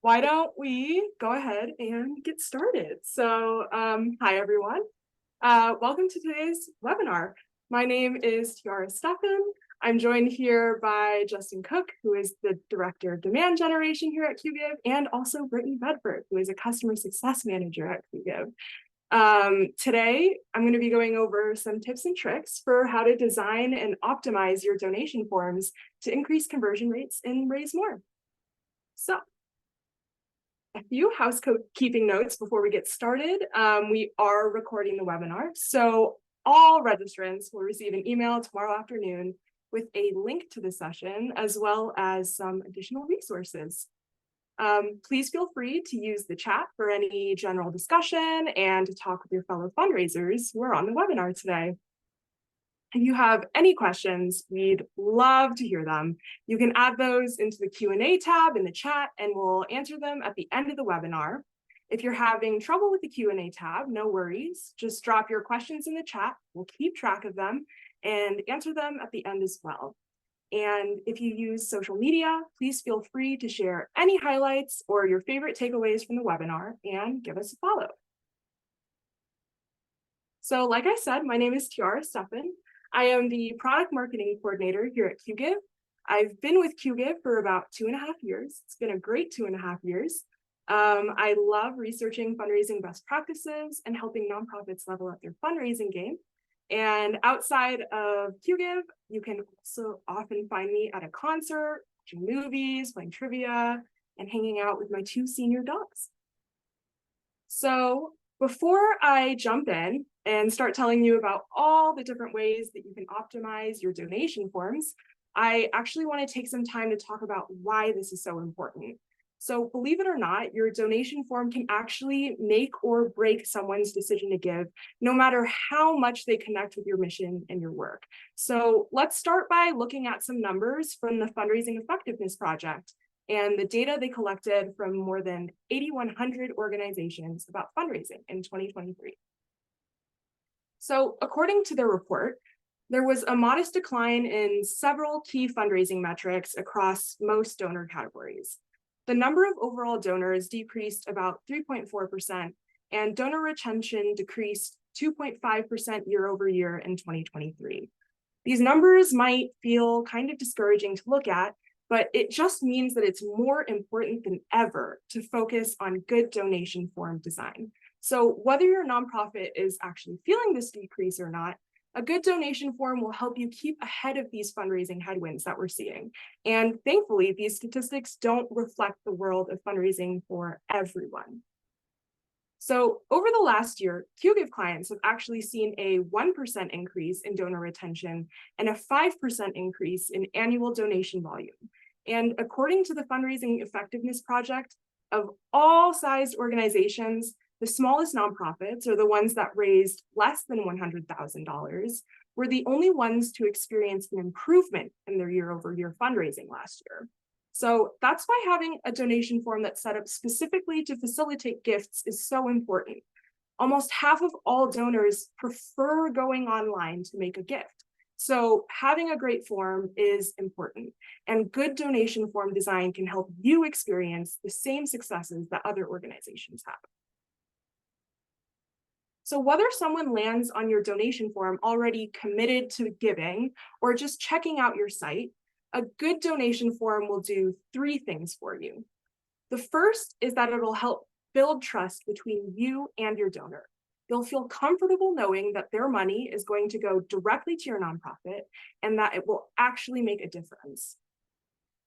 Why don't we go ahead and get started? Hi everyone. Welcome to today's webinar. My name is Tiara Steffen. I'm joined here by Justin Cook, who is the Director of Demand Generation here at QGIve, and also Brittany Bedford, who is a Customer Success Manager at QGIve. Today, I'm going to be going over some tips and tricks for how to design and optimize your donation forms to increase conversion rates and raise more. So, a few housekeeping notes before we get started. We are recording the webinar, so all registrants will receive an email tomorrow afternoon with a link to the session, as well as some additional resources. Please feel free to use the chat for any general discussion and to talk with your fellow fundraisers who are on the webinar today. If you have any questions, we'd love to hear them. You can add those into the Q&A tab in the chat and we'll answer them at the end of the webinar. If you're having trouble with the Q&A tab, no worries. Just drop your questions in the chat. We'll keep track of them and answer them at the end as well. And if you use social media, please feel free to share any highlights or your favorite takeaways from the webinar and give us a follow. So like I said, my name is Tiara Steffen. I am the product marketing coordinator here at QGIve. I've been with QGIve for about 2.5 years. It's been a great 2.5 years. I love researching fundraising best practices and helping nonprofits level up their fundraising game. And outside of QGIve, you can also often find me at a concert, watching movies, playing trivia, and hanging out with my 2 senior dogs. So before I jump in and start telling you about all the different ways that you can optimize your donation forms, I actually want to take some time to talk about why this is so important. So believe it or not, your donation form can actually make or break someone's decision to give, no matter how much they connect with your mission and your work. So let's start by looking at some numbers from the Fundraising Effectiveness Project and the data they collected from more than 8,100 organizations about fundraising in 2023. So according to their report, there was a modest decline in several key fundraising metrics across most donor categories. The number of overall donors decreased about 3.4%, and donor retention decreased 2.5% year over year in 2023. These numbers might feel kind of discouraging to look at, but it just means that it's more important than ever to focus on good donation form design. So whether your nonprofit is actually feeling this decrease or not, a good donation form will help you keep ahead of these fundraising headwinds that we're seeing. And thankfully, these statistics don't reflect the world of fundraising for everyone. So over the last year, QGIve clients have actually seen a 1% increase in donor retention and a 5% increase in annual donation volume. And according to the Fundraising Effectiveness Project, of all sized organizations, the smallest nonprofits, or the ones that raised less than $100,000, were the only ones to experience an improvement in their year-over-year fundraising last year. So that's why having a donation form that's set up specifically to facilitate gifts is so important. Almost half of all donors prefer going online to make a gift. So having a great form is important, and good donation form design can help you experience the same successes that other organizations have. So whether someone lands on your donation form already committed to giving or just checking out your site, a good donation form will do 3 things for you. The first is that it'll help build trust between you and your donor. They'll feel comfortable knowing that their money is going to go directly to your nonprofit and that it will actually make a difference.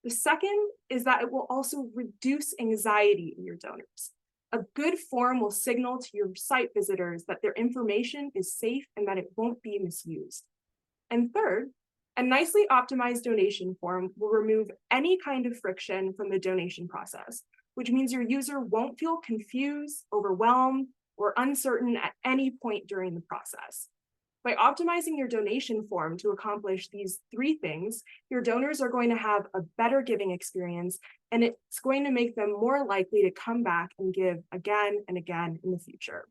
The second is that it will also reduce anxiety in your donors. A good form will signal to your site visitors that their information is safe and that it won't be misused. And third, a nicely optimized donation form will remove any kind of friction from the donation process, which means your user won't feel confused, overwhelmed, or uncertain at any point during the process. By optimizing your donation form to accomplish these 3 things, your donors are going to have a better giving experience, and it's going to make them more likely to come back and give again and again in the future.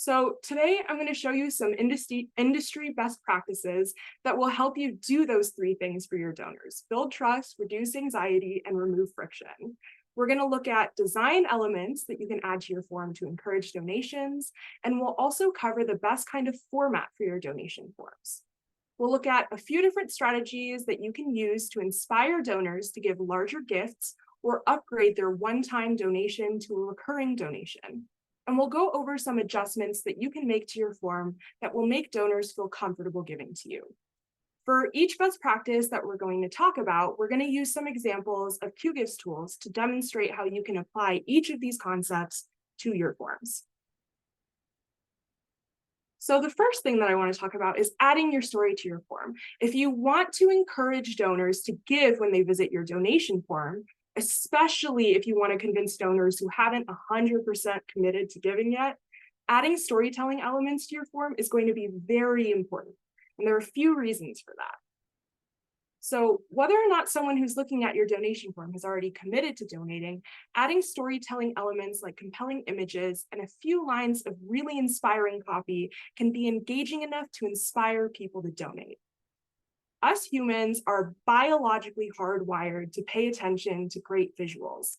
So today I'm going to show you some industry best practices that will help you do those three things for your donors: build trust, reduce anxiety, and remove friction. We're going to look at design elements that you can add to your form to encourage donations, and we'll also cover the best kind of format for your donation forms. We'll look at a few different strategies that you can use to inspire donors to give larger gifts or upgrade their one-time donation to a recurring donation. And we'll go over some adjustments that you can make to your form that will make donors feel comfortable giving to you. For each best practice that we're going to talk about, we're going to use some examples of QGIF's tools to demonstrate how you can apply each of these concepts to your forms. So the first thing that I want to talk about is adding your story to your form. If you want to encourage donors to give when they visit your donation form, especially if you want to convince donors who haven't 100% committed to giving yet, adding storytelling elements to your form is going to be very important. And there are a few reasons for that. So whether or not someone who's looking at your donation form has already committed to donating, adding storytelling elements like compelling images and a few lines of really inspiring copy can be engaging enough to inspire people to donate. Us humans are biologically hardwired to pay attention to great visuals.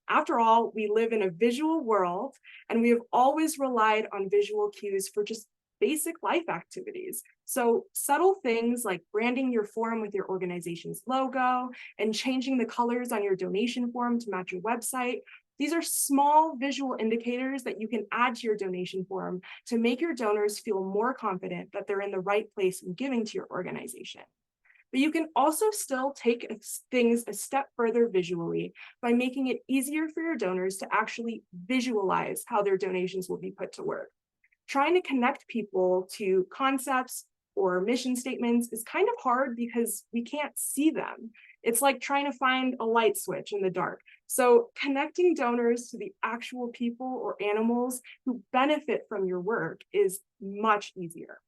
After all, we live in a visual world, and we have always relied on visual cues for just basic life activities. So subtle things like branding your form with your organization's logo and changing the colors on your donation form to match your website, these are small visual indicators that you can add to your donation form to make your donors feel more confident that they're in the right place in giving to your organization. But you can also still take things a step further visually by making it easier for your donors to actually visualize how their donations will be put to work. Trying to connect people to concepts or mission statements is kind of hard because we can't see them. It's like trying to find a light switch in the dark. So connecting donors to the actual people or animals who benefit from your work is much easier.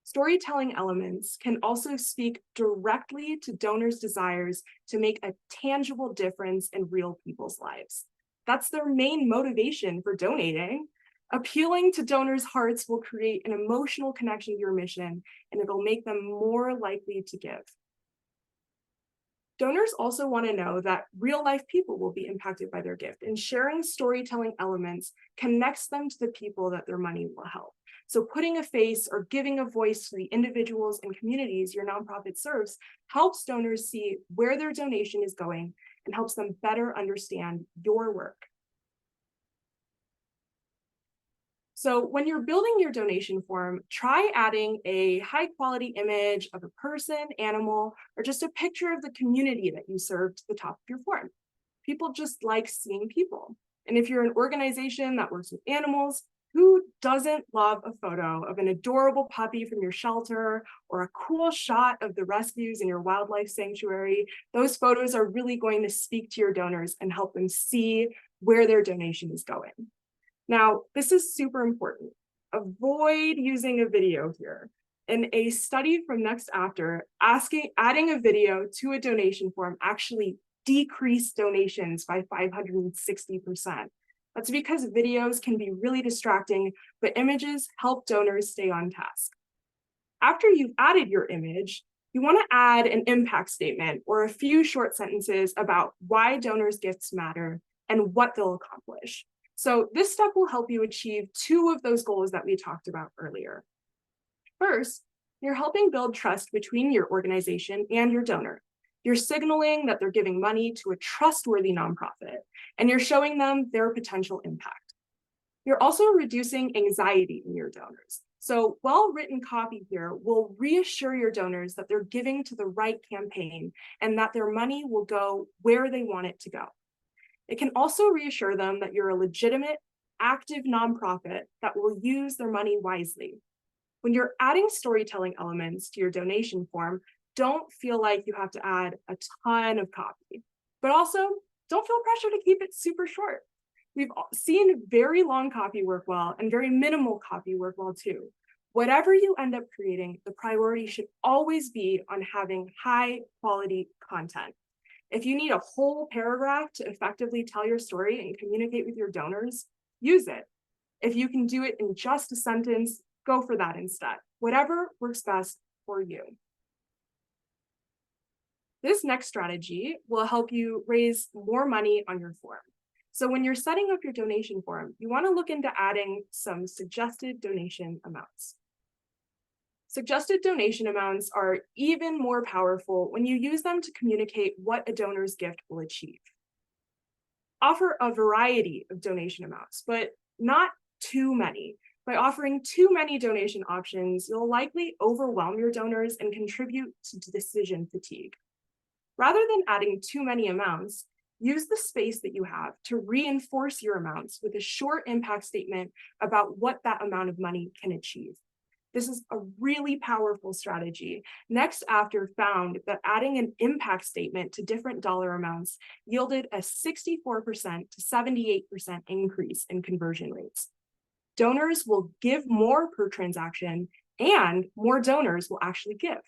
Storytelling elements can also speak directly to donors' desires to make a tangible difference in real people's lives. That's their main motivation for donating. Appealing to donors' hearts will create an emotional connection to your mission, and it'll make them more likely to give. Donors also want to know that real-life people will be impacted by their gift, and sharing storytelling elements connects them to the people that their money will help. So putting a face or giving a voice to the individuals and communities your nonprofit serves helps donors see where their donation is going and helps them better understand your work. So when you're building your donation form, try adding a high quality image of a person, animal, or just a picture of the community that you serve to the top of your form. People just like seeing people. And if you're an organization that works with animals, who doesn't love a photo of an adorable puppy from your shelter or a cool shot of the rescues in your wildlife sanctuary? Those photos are really going to speak to your donors and help them see where their donation is going. Now, this is super important. Avoid using a video here. In a study from Next After, adding a video to a donation form actually decreased donations by 560%. That's because videos can be really distracting, but images help donors stay on task. After you've added your image, you want to add an impact statement or a few short sentences about why donors' gifts matter and what they'll accomplish. So this step will help you achieve two of those goals that we talked about earlier. First, you're helping build trust between your organization and your donor. You're signaling that they're giving money to a trustworthy nonprofit, and you're showing them their potential impact. You're also reducing anxiety in your donors. So well-written copy here will reassure your donors that they're giving to the right campaign and that their money will go where they want it to go. It can also reassure them that you're a legitimate, active nonprofit that will use their money wisely. When you're adding storytelling elements to your donation form, don't feel like you have to add a ton of copy, but also don't feel pressure to keep it super short. We've seen very long copy work well and very minimal copy work well too. Whatever you end up creating, the priority should always be on having high quality content. If you need a whole paragraph to effectively tell your story and communicate with your donors, use it. If you can do it in just a sentence, go for that instead. Whatever works best for you. This next strategy will help you raise more money on your form. So when you're setting up your donation form, you want to look into adding some suggested donation amounts. Suggested donation amounts are even more powerful when you use them to communicate what a donor's gift will achieve. Offer a variety of donation amounts, but not too many. By offering too many donation options, you'll likely overwhelm your donors and contribute to decision fatigue. Rather than adding too many amounts, use the space that you have to reinforce your amounts with a short impact statement about what that amount of money can achieve. This is a really powerful strategy. Next After found that adding an impact statement to different dollar amounts yielded a 64% to 78% increase in conversion rates. Donors will give more per transaction, and more donors will actually give.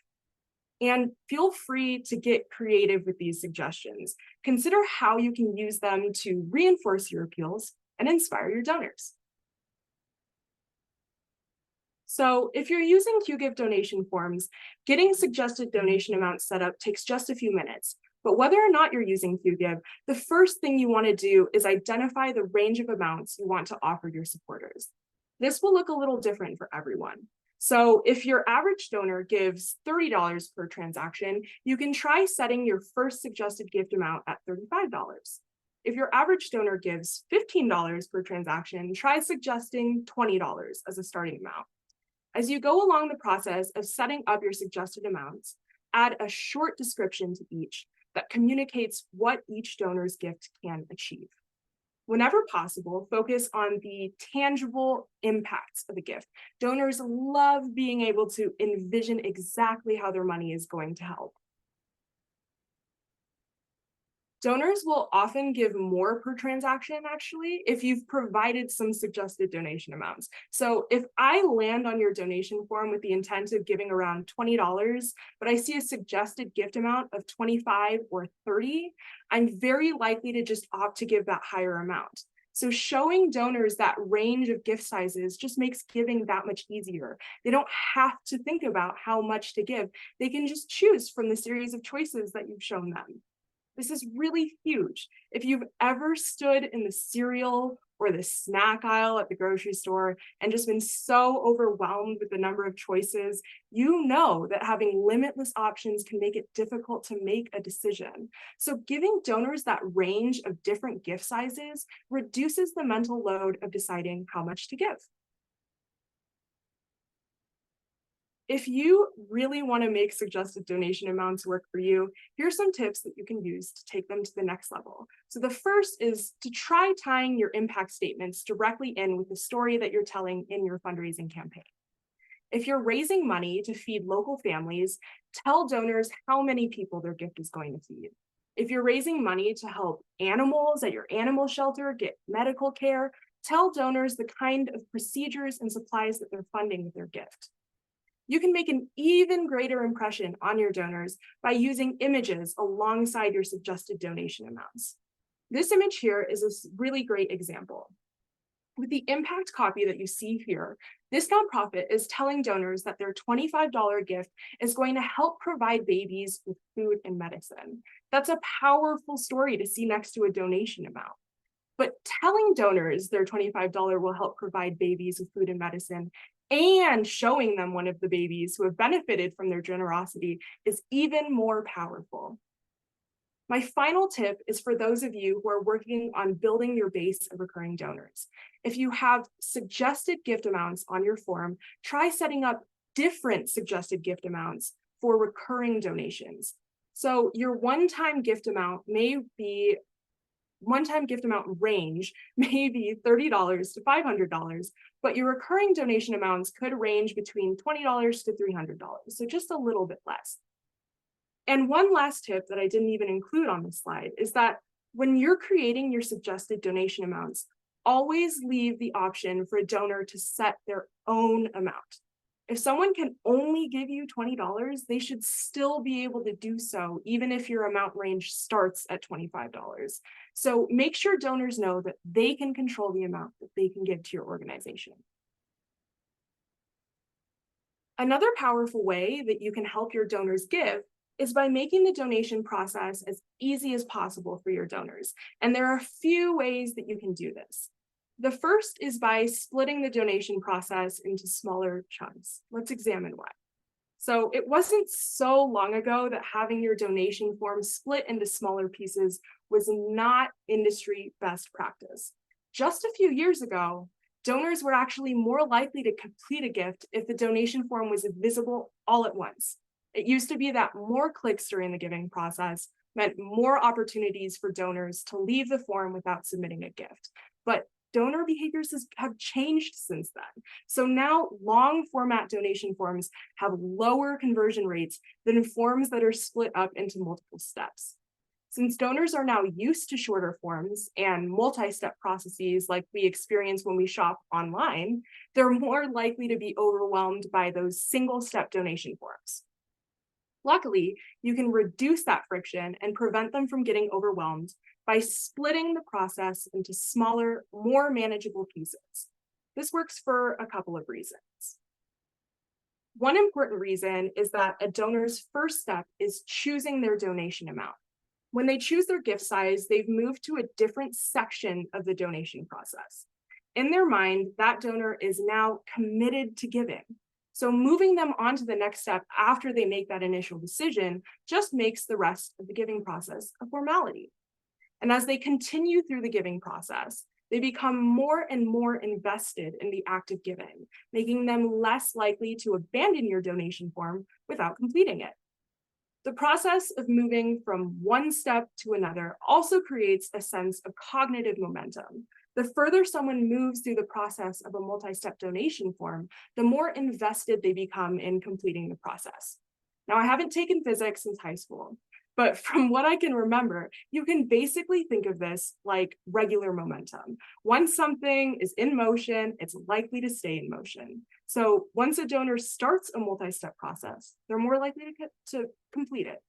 And feel free to get creative with these suggestions. Consider how you can use them to reinforce your appeals and inspire your donors. So if you're using QGIve donation forms, getting suggested donation amounts set up takes just a few minutes. But whether or not you're using QGIve, the first thing you want to do is identify the range of amounts you want to offer your supporters. This will look a little different for everyone. So if your average donor gives $30 per transaction, you can try setting your first suggested gift amount at $35. If your average donor gives $15 per transaction, try suggesting $20 as a starting amount. As you go along the process of setting up your suggested amounts, add a short description to each that communicates what each donor's gift can achieve. Whenever possible, focus on the tangible impacts of a gift. Donors love being able to envision exactly how their money is going to help. Donors will often give more per transaction, actually, if you've provided some suggested donation amounts. So if I land on your donation form with the intent of giving around $20, but I see a suggested gift amount of $25 or $30, I'm very likely to just opt to give that higher amount. So showing donors that range of gift sizes just makes giving that much easier. They don't have to think about how much to give. They can just choose from the series of choices that you've shown them. This is really huge. If you've ever stood in the cereal or the snack aisle at the grocery store and just been so overwhelmed with the number of choices, you know that having limitless options can make it difficult to make a decision. So giving donors that range of different gift sizes reduces the mental load of deciding how much to give. If you really want to make suggested donation amounts work for you, here's some tips that you can use to take them to the next level. So the first is to try tying your impact statements directly in with the story that you're telling in your fundraising campaign. If you're raising money to feed local families, tell donors how many people their gift is going to feed. If you're raising money to help animals at your animal shelter get medical care, tell donors the kind of procedures and supplies that they're funding with their gift. You can make an even greater impression on your donors by using images alongside your suggested donation amounts. This image here is a really great example. With the impact copy that you see here, this nonprofit is telling donors that their $25 gift is going to help provide babies with food and medicine. That's a powerful story to see next to a donation amount. But telling donors their $25 will help provide babies with food and medicine and showing them one of the babies who have benefited from their generosity is even more powerful. My final tip is for those of you who are working on building your base of recurring donors. If you have suggested gift amounts on your form, try setting up different suggested gift amounts for recurring donations. So your one-time gift amount range may be $30 to $500, but your recurring donation amounts could range between $20 to $300, so just a little bit less. And one last tip that I didn't even include on this slide is that when you're creating your suggested donation amounts, always leave the option for a donor to set their own amount. If someone can only give you $20, they should still be able to do so, even if your amount range starts at $25. So make sure donors know that they can control the amount that they can give to your organization. Another powerful way that you can help your donors give is by making the donation process as easy as possible for your donors. And there are a few ways that you can do this. The first is by splitting the donation process into smaller chunks. Let's examine why. So it wasn't so long ago that having your donation form split into smaller pieces was not industry best practice. Just a few years ago, donors were actually more likely to complete a gift if the donation form was visible all at once. It used to be that more clicks during the giving process meant more opportunities for donors to leave the form without submitting a gift. But donor behaviors have changed since then. So now long format donation forms have lower conversion rates than forms that are split up into multiple steps. Since donors are now used to shorter forms and multi-step processes like we experience when we shop online, they're more likely to be overwhelmed by those single-step donation forms. Luckily, you can reduce that friction and prevent them from getting overwhelmed by splitting the process into smaller, more manageable pieces. This works for a couple of reasons. One important reason is that a donor's first step is choosing their donation amount. When they choose their gift size, they've moved to a different section of the donation process. In their mind, that donor is now committed to giving. So moving them on to the next step after they make that initial decision just makes the rest of the giving process a formality. And as they continue through the giving process, they become more and more invested in the act of giving, making them less likely to abandon your donation form without completing it. The process of moving from one step to another also creates a sense of cognitive momentum. The further someone moves through the process of a multi-step donation form, the more invested they become in completing the process. Now, I haven't taken physics since high school, but from what I can remember, you can basically think of this like regular momentum. Once something is in motion, it's likely to stay in motion. So once a donor starts a multi-step process, they're more likely to complete it.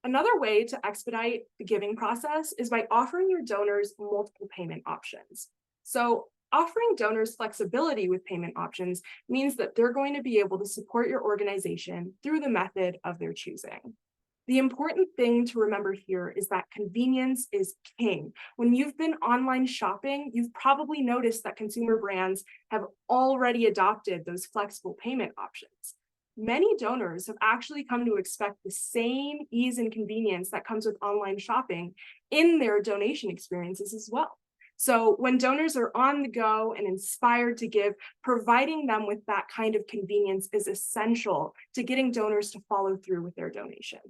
Another way to expedite the giving process is by offering your donors multiple payment options. So offering donors flexibility with payment options means that they're going to be able to support your organization through the method of their choosing. The important thing to remember here is that convenience is king. When you've been online shopping, you've probably noticed that consumer brands have already adopted those flexible payment options. Many donors have actually come to expect the same ease and convenience that comes with online shopping in their donation experiences as well. So when donors are on the go and inspired to give, providing them with that kind of convenience is essential to getting donors to follow through with their donation.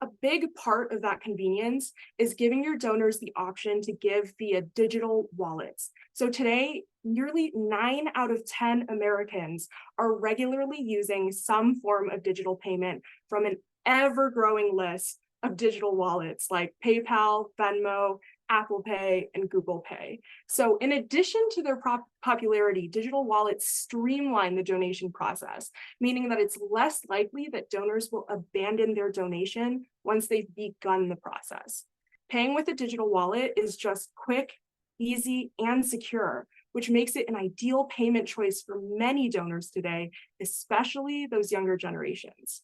A big part of that convenience is giving your donors the option to give via digital wallets. So today, nearly 9 out of 10 Americans are regularly using some form of digital payment from an ever-growing list of digital wallets like PayPal, Venmo, Apple Pay, and Google Pay. So in addition to their popularity, digital wallets streamline the donation process, meaning that it's less likely that donors will abandon their donation once they've begun the process. Paying with a digital wallet is just quick, easy, and secure, which makes it an ideal payment choice for many donors today, especially those younger generations.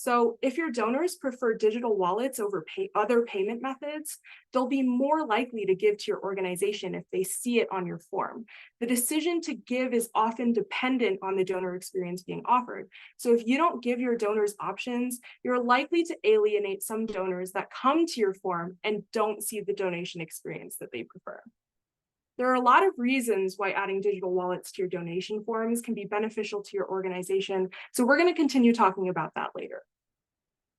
So if your donors prefer digital wallets over other payment methods, they'll be more likely to give to your organization if they see it on your form. The decision to give is often dependent on the donor experience being offered. So if you don't give your donors options, you're likely to alienate some donors that come to your form and don't see the donation experience that they prefer. There are a lot of reasons why adding digital wallets to your donation forms can be beneficial to your organization. So we're going to continue talking about that later.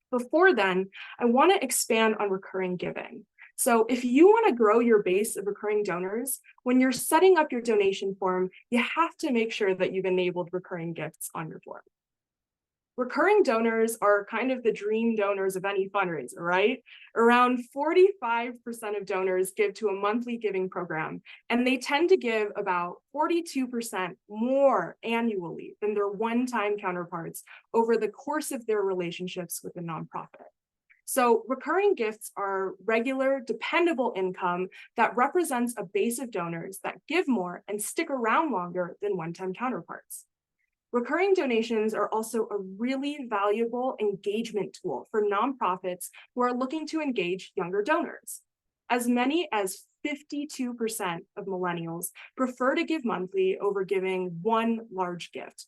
Before then, I want to expand on recurring giving. So if you want to grow your base of recurring donors, when you're setting up your donation form, you have to make sure that you've enabled recurring gifts on your form. Recurring donors are kind of the dream donors of any fundraiser, right? Around 45% of donors give to a monthly giving program, and they tend to give about 42% more annually than their one-time counterparts over the course of their relationships with the nonprofit. So recurring gifts are regular, dependable income that represents a base of donors that give more and stick around longer than one-time counterparts. Recurring donations are also a really valuable engagement tool for nonprofits who are looking to engage younger donors. As many as 52% of millennials prefer to give monthly over giving one large gift.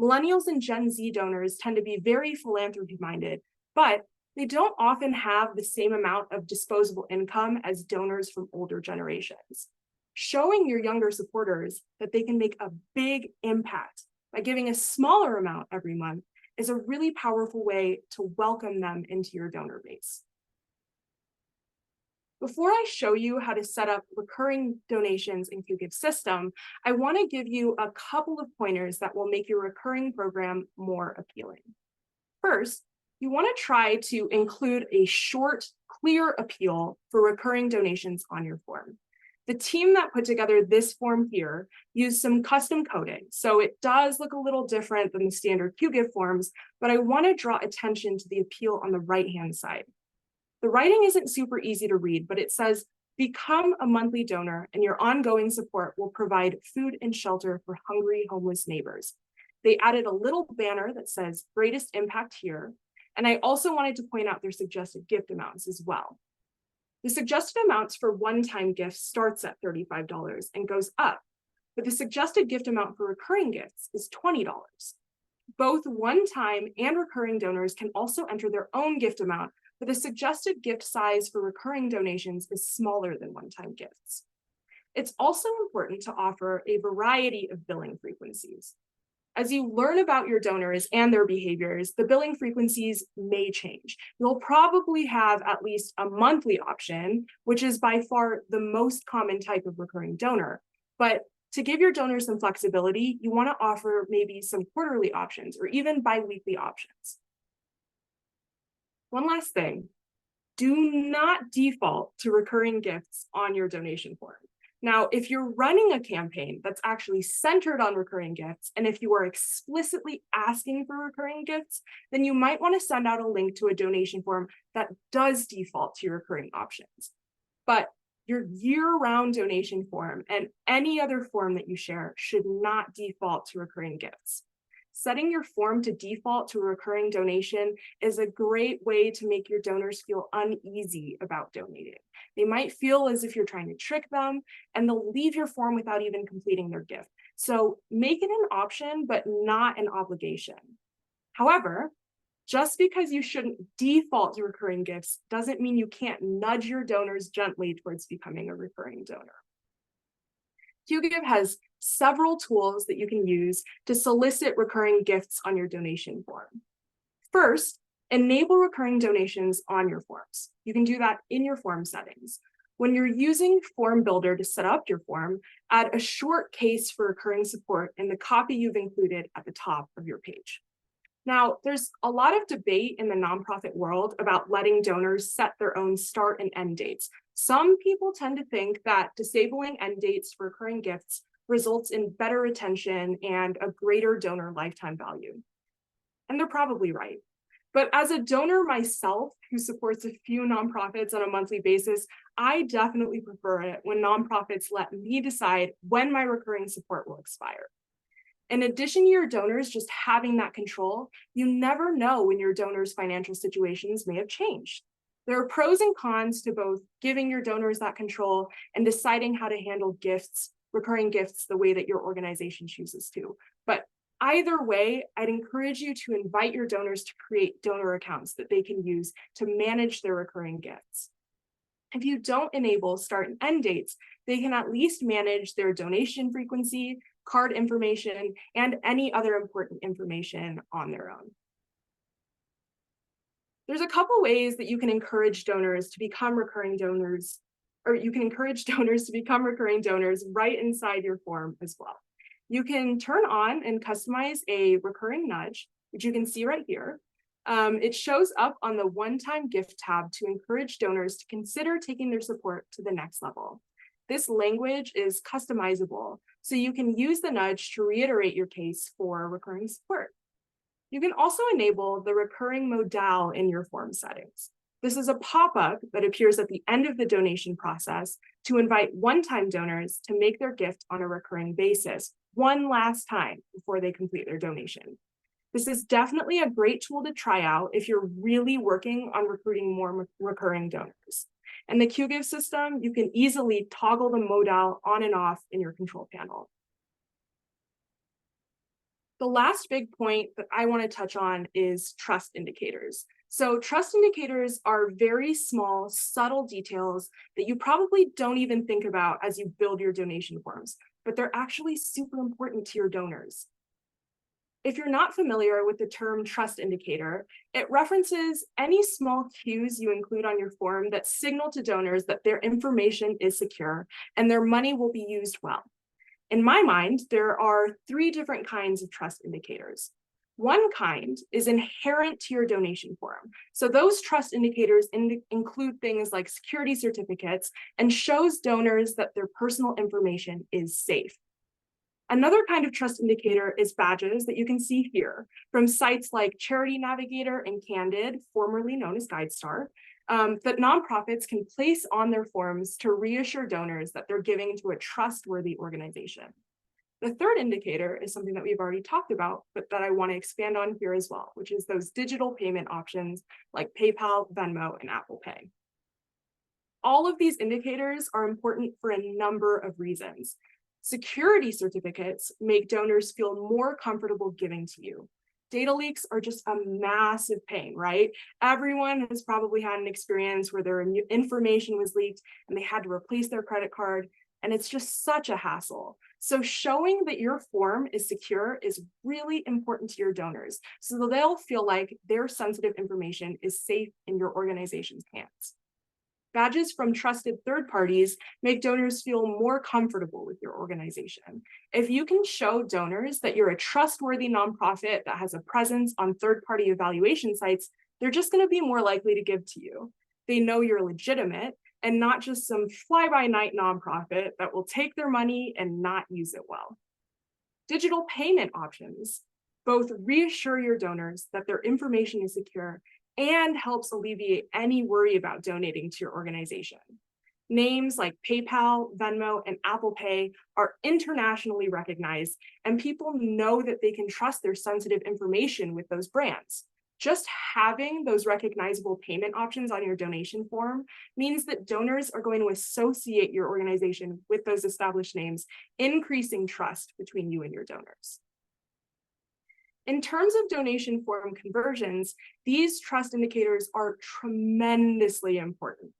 Millennials and Gen Z donors tend to be very philanthropy-minded, but they don't often have the same amount of disposable income as donors from older generations. Showing your younger supporters that they can make a big impact by giving a smaller amount every month is a really powerful way to welcome them into your donor base. Before I show you how to set up recurring donations in QGive's system, I want to give you a couple of pointers that will make your recurring program more appealing. First, you want to try to include a short, clear appeal for recurring donations on your form. The team that put together this form here used some custom coding, so it does look a little different than the standard QGive forms, but I want to draw attention to the appeal on the right-hand side. The writing isn't super easy to read, but it says, become a monthly donor and your ongoing support will provide food and shelter for hungry, homeless neighbors. They added a little banner that says, greatest impact here. And I also wanted to point out their suggested gift amounts as well. The suggested amounts for one-time gifts starts at $35 and goes up, but the suggested gift amount for recurring gifts is $20. Both one-time and recurring donors can also enter their own gift amount, but the suggested gift size for recurring donations is smaller than one-time gifts. It's also important to offer a variety of billing frequencies. As you learn about your donors and their behaviors, the billing frequencies may change. You'll probably have at least a monthly option, which is by far the most common type of recurring donor. But to give your donors some flexibility, you want to offer maybe some quarterly options or even bi-weekly options. One last thing, do not default to recurring gifts on your donation form. Now, if you're running a campaign that's actually centered on recurring gifts, and if you are explicitly asking for recurring gifts, then you might want to send out a link to a donation form that does default to your recurring options. But your year-round donation form and any other form that you share should not default to recurring gifts. Setting your form to default to a recurring donation is a great way to make your donors feel uneasy about donating. They might feel as if you're trying to trick them, and they'll leave your form without even completing their gift. So make it an option, but not an obligation. However, just because you shouldn't default to recurring gifts doesn't mean you can't nudge your donors gently towards becoming a recurring donor. QGive has several tools that you can use to solicit recurring gifts on your donation form. First, enable recurring donations on your forms. You can do that in your form settings. When you're using Form Builder to set up your form, add a short case for recurring support in the copy you've included at the top of your page. Now, there's a lot of debate in the nonprofit world about letting donors set their own start and end dates. Some people tend to think that disabling end dates for recurring gifts results in better retention and a greater donor lifetime value. And they're probably right. But as a donor myself who supports a few nonprofits on a monthly basis, I definitely prefer it when nonprofits let me decide when my recurring support will expire. In addition to your donors just having that control, you never know when your donors' financial situations may have changed. There are pros and cons to both giving your donors that control and deciding how to handle gifts, recurring gifts, the way that your organization chooses to. But either way, I'd encourage you to invite your donors to create donor accounts that they can use to manage their recurring gifts. If you don't enable start and end dates, they can at least manage their donation frequency, card information, and any other important information on their own. There's a couple ways that you can encourage donors to become recurring donors, or you can encourage donors to become recurring donors right inside your form as well. You can turn on and customize a recurring nudge, which you can see right here. It shows up on the one-time gift tab to encourage donors to consider taking their support to the next level. This language is customizable, so you can use the nudge to reiterate your case for recurring support. You can also enable the recurring modal in your form settings. This is a pop-up that appears at the end of the donation process to invite one-time donors to make their gift on a recurring basis one last time before they complete their donation. This is definitely a great tool to try out if you're really working on recruiting more recurring donors. In the QGIve system, you can easily toggle the modal on and off in your control panel. The last big point that I want to touch on is trust indicators. So trust indicators are very small, subtle details that you probably don't even think about as you build your donation forms, but they're actually super important to your donors. If you're not familiar with the term trust indicator, it references any small cues you include on your form that signal to donors that their information is secure and their money will be used well. In my mind, there are 3 different kinds of trust indicators. One kind is inherent to your donation form. So those trust indicators include things like security certificates and shows donors that their personal information is safe. Another kind of trust indicator is badges that you can see here from sites like Charity Navigator and Candid, formerly known as GuideStar, that nonprofits can place on their forms to reassure donors that they're giving to a trustworthy organization. The third indicator is something that we've already talked about, but that I want to expand on here as well, which is those digital payment options like PayPal, Venmo, and Apple Pay. All of these indicators are important for a number of reasons. Security certificates make donors feel more comfortable giving to you. Data leaks are just a massive pain, right? Everyone has probably had an experience where their information was leaked and they had to replace their credit card, and it's just such a hassle. So showing that your form is secure is really important to your donors, so that they'll feel like their sensitive information is safe in your organization's hands. Badges from trusted third parties make donors feel more comfortable with your organization. If you can show donors that you're a trustworthy nonprofit that has a presence on third-party evaluation sites, they're just going to be more likely to give to you. They know you're legitimate and not just some fly-by-night nonprofit that will take their money and not use it well. Digital payment options both reassure your donors that their information is secure and helps alleviate any worry about donating to your organization. Names like PayPal, Venmo, and Apple Pay are internationally recognized, and people know that they can trust their sensitive information with those brands. Just having those recognizable payment options on your donation form means that donors are going to associate your organization with those established names, increasing trust between you and your donors. In terms of donation form conversions, these trust indicators are tremendously important.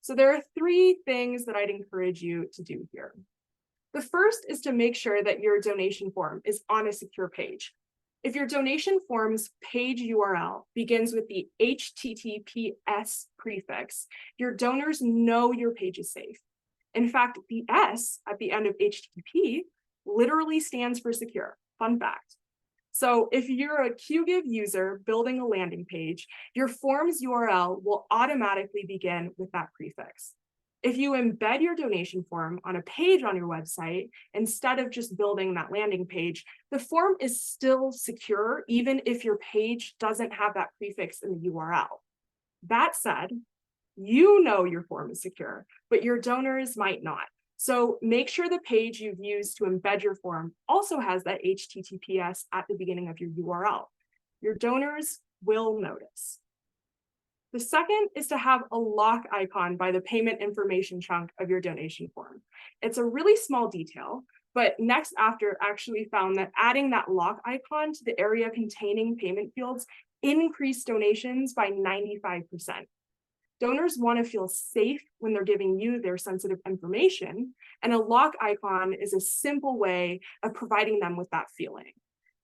So there are 3 things that I'd encourage you to do here. The first is to make sure that your donation form is on a secure page. If your donation form's page URL begins with the HTTPS prefix, your donors know your page is safe. In fact, the S at the end of HTTP literally stands for secure. Fun fact. So if you're a QGIve user building a landing page, your form's URL will automatically begin with that prefix. If you embed your donation form on a page on your website, instead of just building that landing page, the form is still secure, even if your page doesn't have that prefix in the URL. That said, you know your form is secure, but your donors might not. So make sure the page you've used to embed your form also has that HTTPS at the beginning of your URL. Your donors will notice. The second is to have a lock icon by the payment information chunk of your donation form. It's a really small detail, but Next After actually found that adding that lock icon to the area containing payment fields increased donations by 95%. Donors want to feel safe when they're giving you their sensitive information, and a lock icon is a simple way of providing them with that feeling.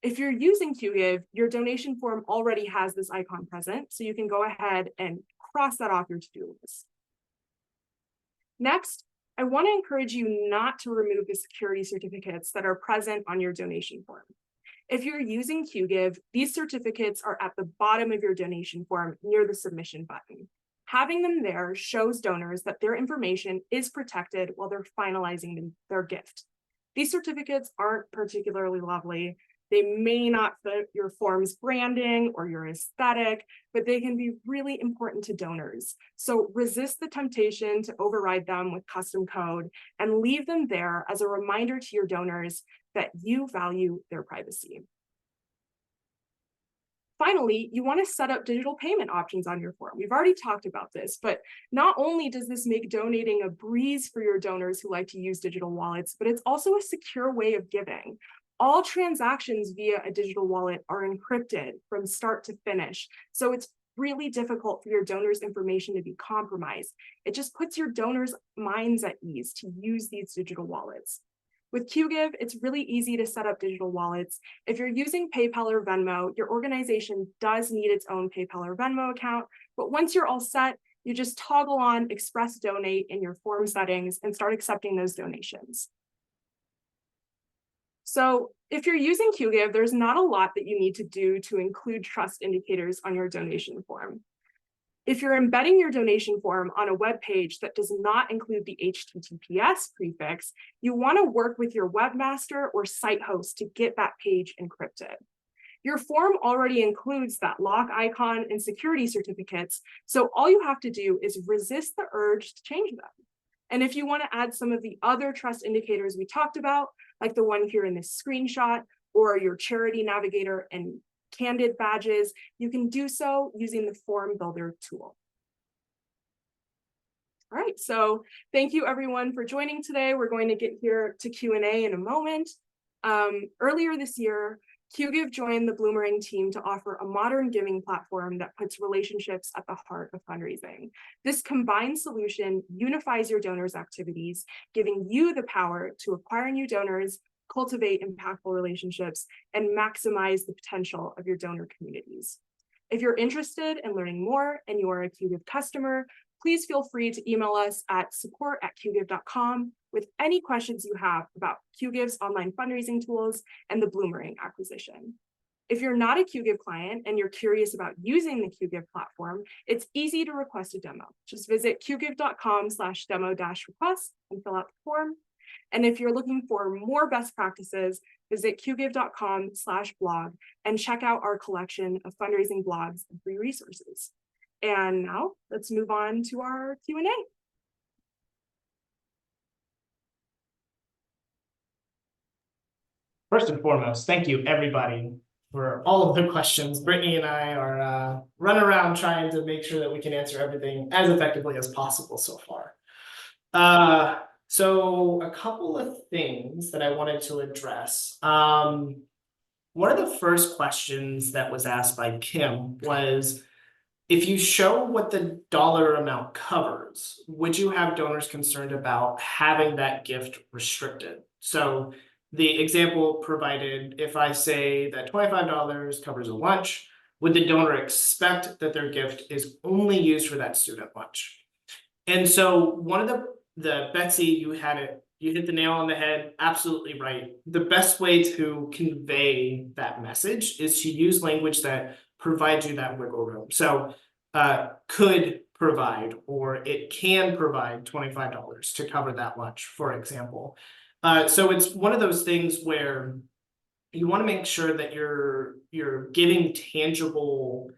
If you're using QGIve, your donation form already has this icon present, so you can go ahead and cross that off your to-do list. Next, I want to encourage you not to remove the security certificates that are present on your donation form. If you're using QGive, these certificates are at the bottom of your donation form near the submission button. Having them there shows donors that their information is protected while they're finalizing their gift. These certificates aren't particularly lovely. They may not fit your form's branding or your aesthetic, but they can be really important to donors. So resist the temptation to override them with custom code and leave them there as a reminder to your donors that you value their privacy. Finally, you want to set up digital payment options on your form. We've already talked about this, but not only does this make donating a breeze for your donors who like to use digital wallets, but it's also a secure way of giving. All transactions via a digital wallet are encrypted from start to finish, so it's really difficult for your donors' information to be compromised. It just puts your donors' minds at ease to use these digital wallets. With QGive, it's really easy to set up digital wallets. If you're using PayPal or Venmo, your organization does need its own PayPal or Venmo account, but once you're all set, you just toggle on Express Donate in your form settings and start accepting those donations. So if you're using QGive, there's not a lot that you need to do to include trust indicators on your donation form. If you're embedding your donation form on a web page that does not include the HTTPS prefix, you want to work with your webmaster or site host to get that page encrypted. Your form already includes that lock icon and security certificates, so all you have to do is resist the urge to change them. And if you want to add some of the other trust indicators we talked about, like the one here in this screenshot, or your charity navigator and candid badges, you can do so using the form builder tool. All right, so thank you everyone for joining today. We're going to get here to Q&A in a moment. Earlier this year, QGive joined the Bloomerang team to offer a modern giving platform that puts relationships at the heart of fundraising. This combined solution unifies your donors' activities, giving you the power to acquire new donors, cultivate impactful relationships, and maximize the potential of your donor communities. If you're interested in learning more and you are a QGive customer, please feel free to email us at support@qgive.com with any questions you have about QGive's online fundraising tools and the Bloomerang acquisition. If you're not a QGive client and you're curious about using the QGive platform, it's easy to request a demo. Just visit qgive.com/demo-request and fill out the form. And if you're looking for more best practices, visit qgive.com/blog and check out our collection of fundraising blogs and free resources. And now let's move on to our Q&A. First and foremost, thank you everybody for all of the questions. Brittany and I are running around trying to make sure that we can answer everything as effectively as possible so far. So a couple of things that I wanted to address. One of the first questions that was asked by Kim was, if you show what the dollar amount covers, would you have donors concerned about having that gift restricted? So the example provided, if I say that $25 covers a lunch, would the donor expect that their gift is only used for that student lunch? And so one of the Betsy, you hit the nail on the head, absolutely right. The best way to convey that message is to use language that provides you that wiggle room. So could provide, or it can provide $25 to cover that lunch, for example. So it's one of those things where you want to make sure that you're giving tangible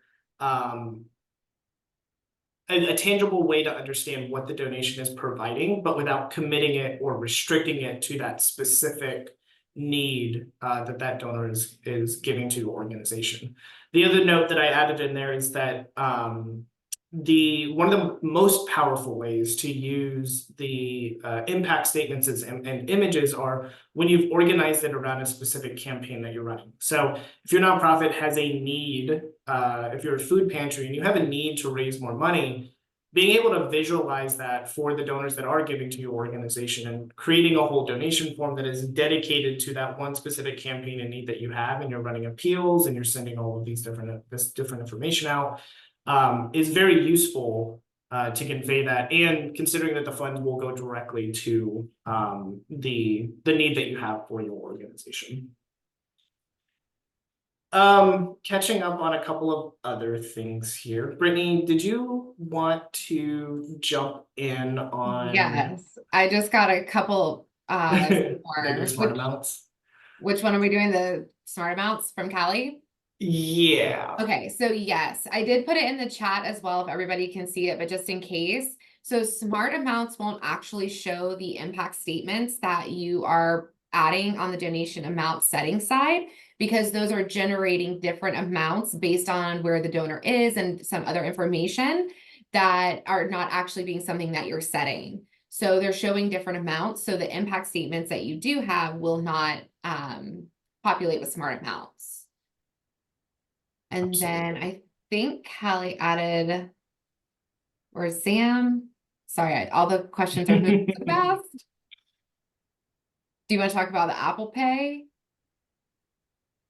a tangible way to understand what the donation is providing, but without committing it or restricting it to that specific need that donor is giving to your organization. The other note that I added in there is that one of the most powerful ways to use the impact statements and images are when you've organized it around a specific campaign that you're running. So if your nonprofit has a need, if you're a food pantry and you have a need to raise more money, being able to visualize that for the donors that are giving to your organization and creating a whole donation form that is dedicated to that one specific campaign and need that you have, and you're running appeals and you're sending all of this different information out, is very useful to convey that, and considering that the funds will go directly to the need that you have for your organization. Catching up on a couple of other things here. Brittany, did you want to jump in on Yes, I just got a couple negative more. smart amounts? Which one are we doing? The smart amounts from Callie? Yeah. Okay, so yes, I did put it in the chat as well if everybody can see it, but just in case. So smart amounts won't actually show the impact statements that you are adding on the donation amount setting side, because those are generating different amounts based on where the donor is and some other information that are not actually being something that you're setting. So they're showing different amounts. So the impact statements that you do have will not populate with smart amounts. And then I think Callie added, or Sam, sorry, all the questions are moving so fast. Do you want to talk about the Apple Pay?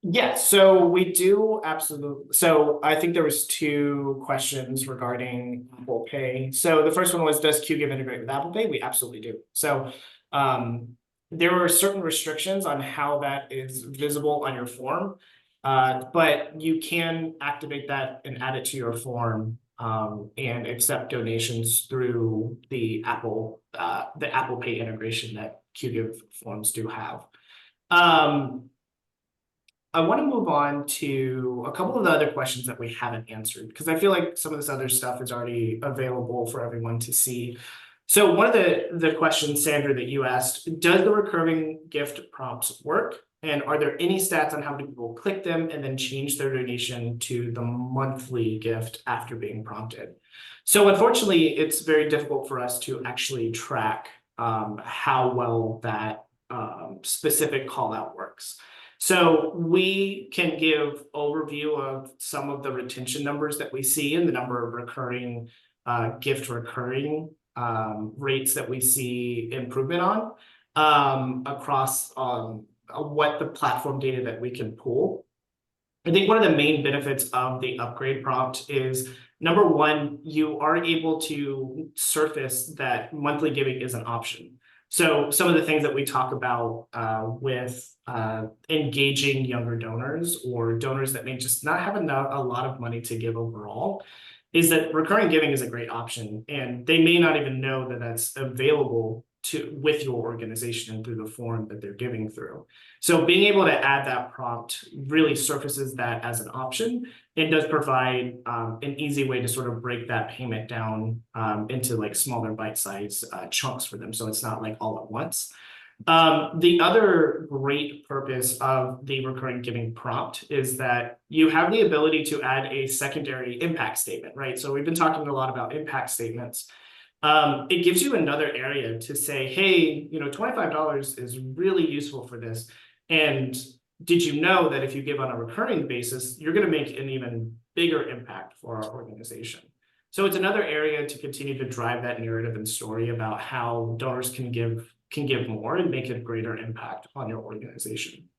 Yes, so we do absolutely. So I think there was two questions regarding Apple Pay. So the first one was, does QGIve integrate with Apple Pay? We absolutely do. So there are certain restrictions on how that is visible on your form, but you can activate that and add it to your form and accept donations through the Apple Pay integration that QGIve forms do have. I want to move on to a couple of the other questions that we haven't answered, because I feel like some of this other stuff is already available for everyone to see. So one of the questions, Sandra, that you asked, does the recurring gift prompts work? And are there any stats on how many people click them and then change their donation to the monthly gift after being prompted? So unfortunately, it's very difficult for us to actually track how well that specific call out works. So we can give overview of some of the retention numbers that we see and the number of recurring gift recurring rates that we see improvement on across what the platform data that we can pull. I think one of the main benefits of the upgrade prompt is, number one, you are able to surface that monthly giving is an option. So some of the things that we talk about with engaging younger donors or donors that may just not have a lot of money to give overall is that recurring giving is a great option, and they may not even know that that's available with your organization and through the form that they're giving through. So being able to add that prompt really surfaces that as an option and does provide an easy way to sort of break that payment down into like smaller bite-sized chunks for them. So it's not like all at once. The other great purpose of the recurring giving prompt is that you have the ability to add a secondary impact statement, right? So we've been talking a lot about impact statements. It gives you another area to say, hey, $25 is really useful for this. And did you know that if you give on a recurring basis, you're going to make an even bigger impact for our organization? So it's another area to continue to drive that narrative and story about how donors can give more and make a greater impact on your organization.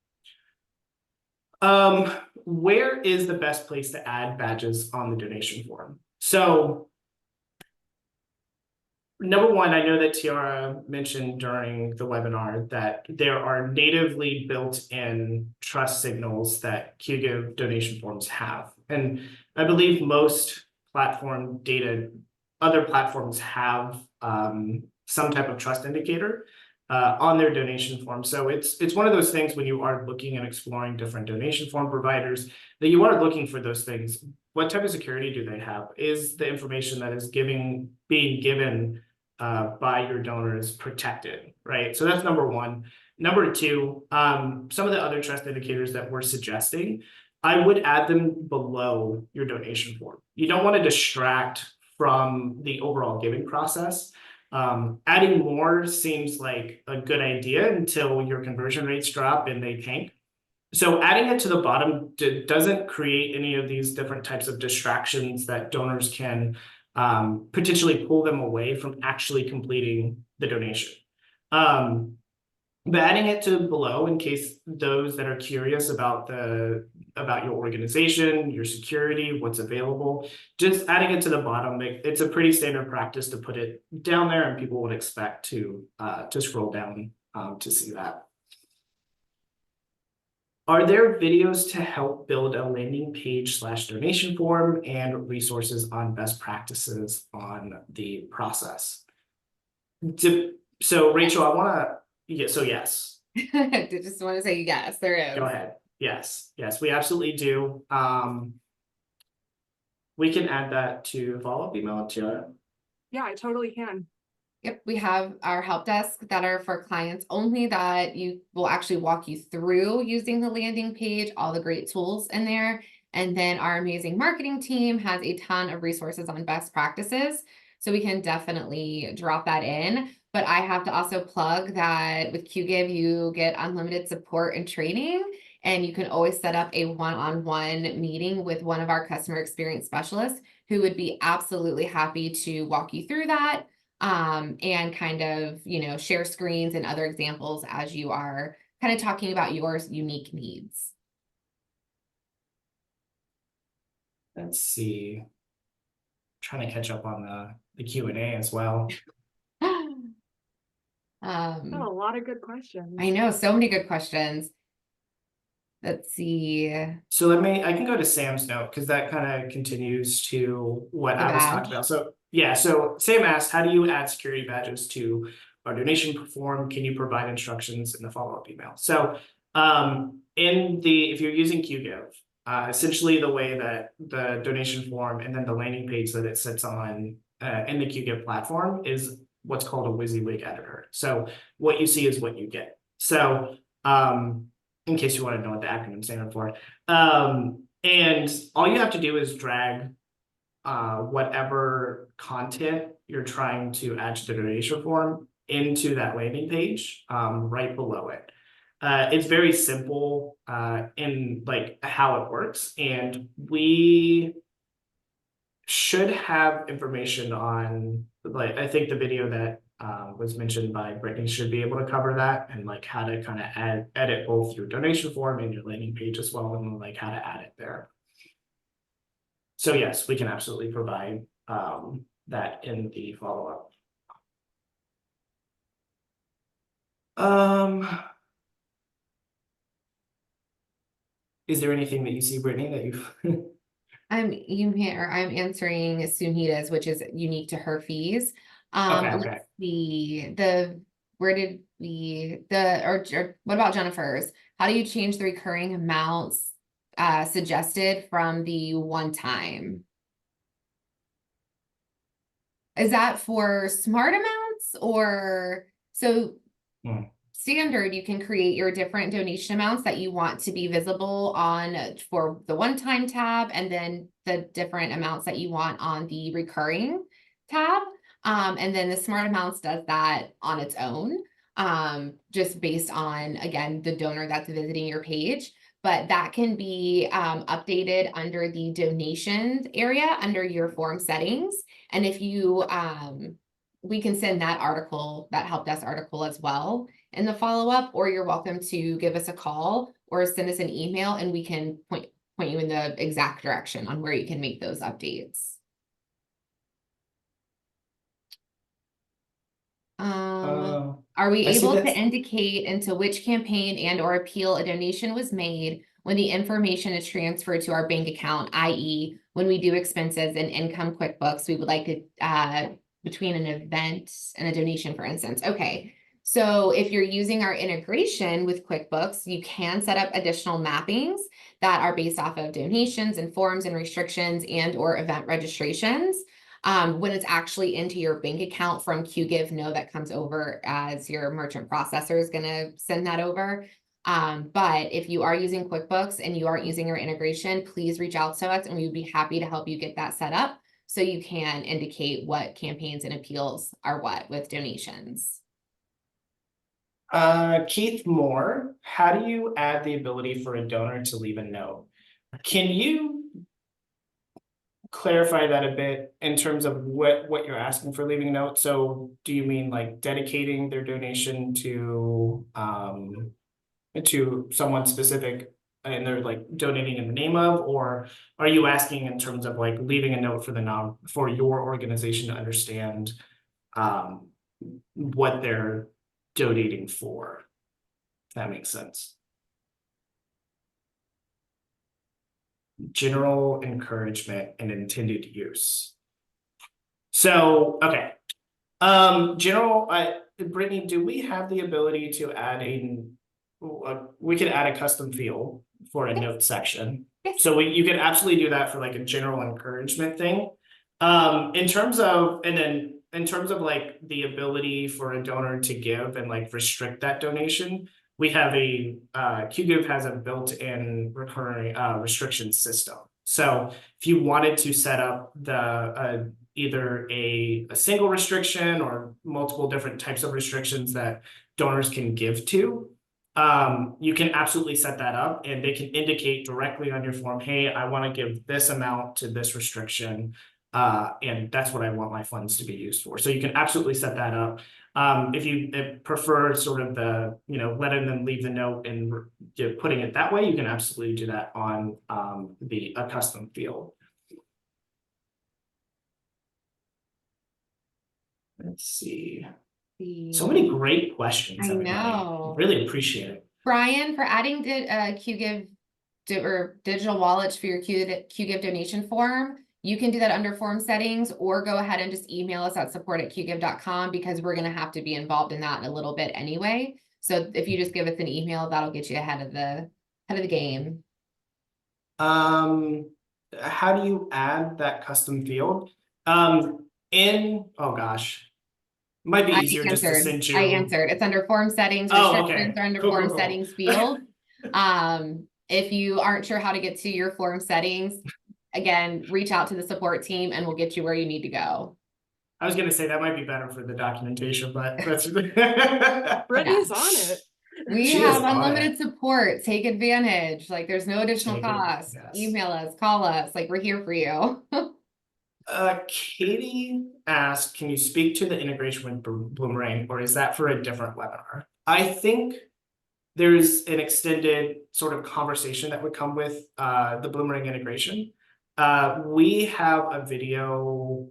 Where is the best place to add badges on the donation form? So number one, I know that Tiara mentioned during the webinar that there are natively built-in trust signals that QGIve donation forms have. And I believe most other platforms have some type of trust indicator on their donation form. So it's one of those things when you are looking and exploring different donation form providers that you are looking for those things. What type of security do they have? Is the information that is being given by your donors protected, right? So that's number one. Number two, some of the other trust indicators that we're suggesting, I would add them below your donation form. You don't want to distract from the overall giving process. Adding more seems like a good idea until your conversion rates drop and they tank. So adding it to the bottom doesn't create any of these different types of distractions that donors can potentially pull them away from actually completing the donation. But adding it to below, in case those that are curious about your organization, your security, what's available, just adding it to the bottom. It's a pretty standard practice to put it down there, and people would expect to scroll down to see that. Are there videos to help build a landing page / donation form and resources on best practices on the process? So Rachel, I wanna, so yes, I just want to say yes, there is. go ahead. Yes, we absolutely do. We can add that to follow-up email to you. Yeah, I totally can. Yep, we have our help desk that are for clients only, that you will actually walk you through using the landing page, all the great tools in there. And then our amazing marketing team has a ton of resources on best practices. So we can definitely drop that in. But I have to also plug that with QGIve, you get unlimited support and training, and you can always set up a one-on-one meeting with one of our customer experience specialists who would be absolutely happy to walk you through that. And kind of, share screens and other examples as you are kind of talking about your unique needs. Let's see. Trying to catch up on the Q&A as well. Got a lot of good questions. I know, so many good questions. Let's see. So I can go to Sam's note because that kind of continues to what The I was badge. talking about. So yeah, so Sam asked, how do you add security badges to our donation form? Can you provide instructions in the follow-up email? So if you're using QGIve, essentially the way that the donation form and then the landing page that it sits on in the QGIve platform is what's called a WYSIWYG editor. So what you see is what you get. So in case you want to know what the acronym stands for. And all you have to do is drag whatever content you're trying to add to the donation form into that landing page right below it. It's very simple in like how it works, and we should have information on, like, I think the video that was mentioned by Brittany should be able to cover that, and like how to kind of edit both your donation form and your landing page as well, and like how to add it there. So yes, we can absolutely provide that in the follow-up. Is there anything that you see, Brittany, that you've I'm answering Sunita's, which is unique to her fees. Okay. Let's see, or what about Jennifer's? How do you change the recurring amounts suggested from the one time? Is that for smart amounts or so? Standard, you can create your different donation amounts that you want to be visible on for the one-time tab, and then the different amounts that you want on the recurring tab. And then the smart amounts does that on its own, just based on, again, the donor that's visiting your page. But that can be updated under the donations area under your form settings. And if you, we can send that article, that help desk article as well in the follow-up, or you're welcome to give us a call or send us an email, and we can point you in the exact direction on where you can make those updates. Are we able to indicate into which campaign and or appeal a donation was made when the information is transferred to our bank account, i.e. when we do expenses in Income QuickBooks, we would like to between an event and a donation, for instance. Okay. So if you're using our integration with QuickBooks, you can set up additional mappings that are based off of donations and forms and restrictions and or event registrations. When it's actually into your bank account from QGIve, no, that comes over as your merchant processor is going to send that over. But if you are using QuickBooks and you aren't using our integration, please reach out to us and we would be happy to help you get that set up so you can indicate what campaigns and appeals are what with donations. Keith Moore, how do you add the ability for a donor to leave a note? Can you clarify that a bit in terms of what you're asking for leaving a note? So do you mean like dedicating their donation to someone specific and they're like donating in the name of, or are you asking in terms of like leaving a note for your organization to understand what they're donating for? If that makes sense. general encouragement and intended use. So, okay. Brittany, do we have the ability to add we could add a custom field for a Yes. note section. Yes. So you could absolutely do that for like a general encouragement thing. In terms of like the ability for a donor to give and like restrict that donation, we have QGIV has a built-in recurring restriction system. So if you wanted to set up either a single restriction or multiple different types of restrictions that donors can give to, you can absolutely set that up, and they can indicate directly on your form, hey, I want to give this amount to this restriction, and that's what I want my funds to be used for. So you can absolutely set that up. If you prefer sort of letting them leave the note and putting it that way, you can absolutely do that on a custom field. Let's see. So many great questions, I everybody. know. Really appreciate it. Brian, for adding QGIV or digital wallets for your QGIV donation form, you can do that under form settings, or go ahead and just email us at support@qgiv.com, because we're going to have to be involved in that in a little bit anyway. So if you just give us an email, that'll get you ahead of the game. How do you add that custom field? Oh gosh. Might be easier just to send you. I answered. It's under form settings. Oh, Restrictions okay. are under Cool, form cool. settings field. If you aren't sure how to get to your form settings, again, reach out to the support team and we'll get you where you need to go. I was gonna say that might be better for the documentation, but that's Brittany's on it. We have unlimited support. Take advantage. Like, there's no additional cost. Yes. Email us, call us. Like, we're here for you. Katie asked, can you speak to the integration with Bloomerang, or is that for a different webinar? I think there's an extended sort of conversation that would come with the Bloomerang integration. We have a video,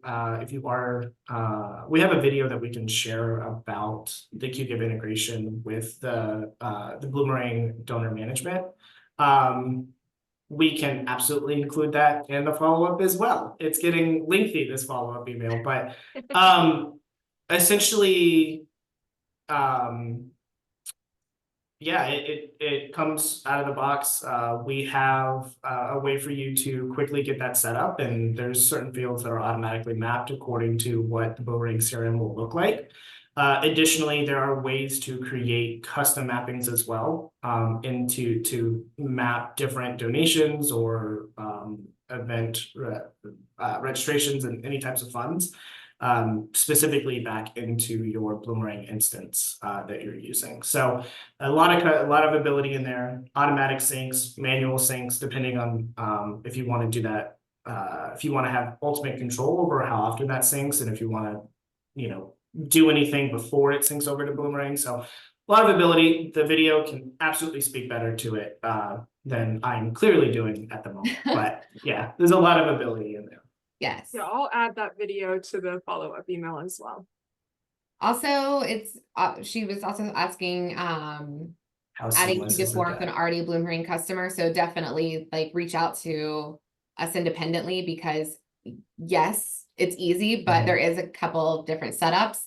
we have a video that we can share about the QGIV integration with the Bloomerang donor management. We can absolutely include that in the follow-up as well. It's getting lengthy, this follow-up email, but essentially, yeah, it comes out of the box. We have a way for you to quickly get that set up, and there's certain fields that are automatically mapped according to what the Bloomerang CRM will look like. Additionally, there are ways to create custom mappings as well, to map different donations or event registrations and any types of funds, specifically back into your Bloomerang instance that you're using. So a lot of ability in there. Automatic syncs, manual syncs, depending on if you want to do that. If you want to have ultimate control over how often that syncs, and if you want to, do anything before it syncs over to Bloomerang. So a lot of ability. The video can absolutely speak better to it than I'm clearly doing at the moment. But yeah, there's a lot of ability in there. Yes. Yeah, I'll add that video to the follow-up email as well. Also, it's she was also asking adding QGIV form for an already Bloomerang customer. So definitely like reach out to us independently, because yes, it's easy, but there is a couple of different setups.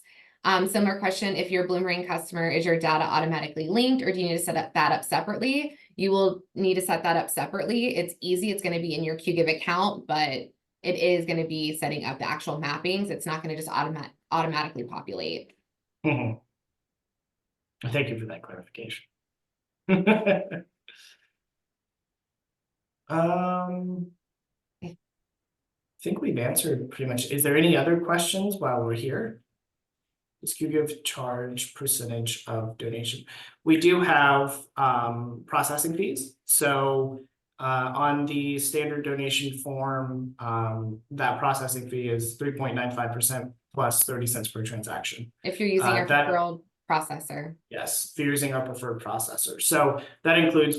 Similar question, if you're a Bloomerang customer, is your data automatically linked, or do you need to set that up separately? You will need to set that up separately. It's easy. It's going to be in your QGIV account, but it is going to be setting up the actual mappings. It's not going to just automatically populate. Thank you for that clarification. I think we've answered pretty much. Is there any other questions while we're here? Does QGIV charge percentage of donation? We do have processing fees. So on the standard donation form, that processing fee is 3.95% plus 30 cents per transaction. If you're using your preferred processor. Yes, if you're using our preferred processor. So that includes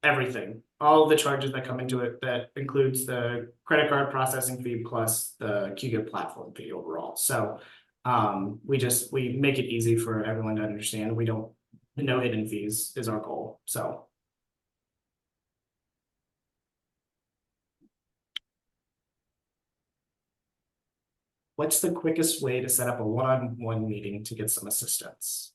everything, all the charges that come into it. That includes the credit card processing fee plus the QGIV platform fee overall. So we make it easy for everyone to understand. We don't, no hidden fees is our goal. So what's the quickest way to set up a one-on-one meeting to get some assistance?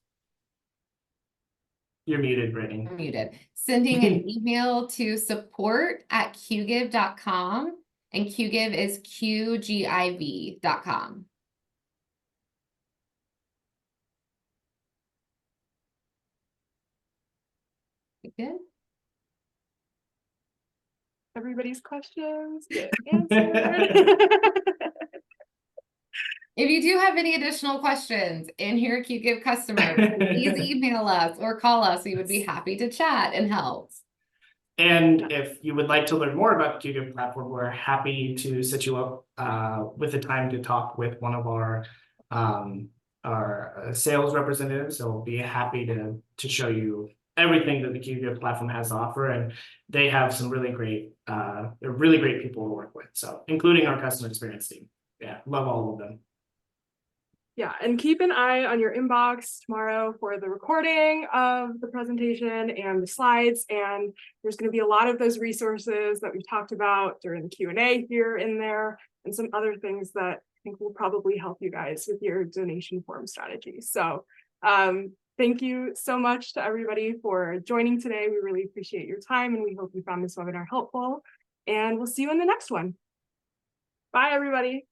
You're muted, Brittany. I'm muted. Sending an email to support@qgive.com, and qgive is QGIV.com. Good. Everybody's questions get answered. If you do have any additional questions and you're a QGive customer, please email us or call us. We would be happy to chat and help. And if you would like to learn more about the QGive platform, we're happy to set you up with a time to talk with one of our sales representatives. So we'll be happy to show you everything that the QGive platform has to offer, and they have some really great they're really great people to work with. So including our customer experience team. Yeah, love all of them. Yeah, and keep an eye on your inbox tomorrow for the recording of the presentation and the slides. And there's going to be a lot of those resources that we've talked about during the Q&A here in there, and some other things that I think will probably help you guys with your donation form strategy. So thank you so much to everybody for joining today. We really appreciate your time, and we hope you found this webinar helpful. And we'll see you in the next one. Bye, everybody.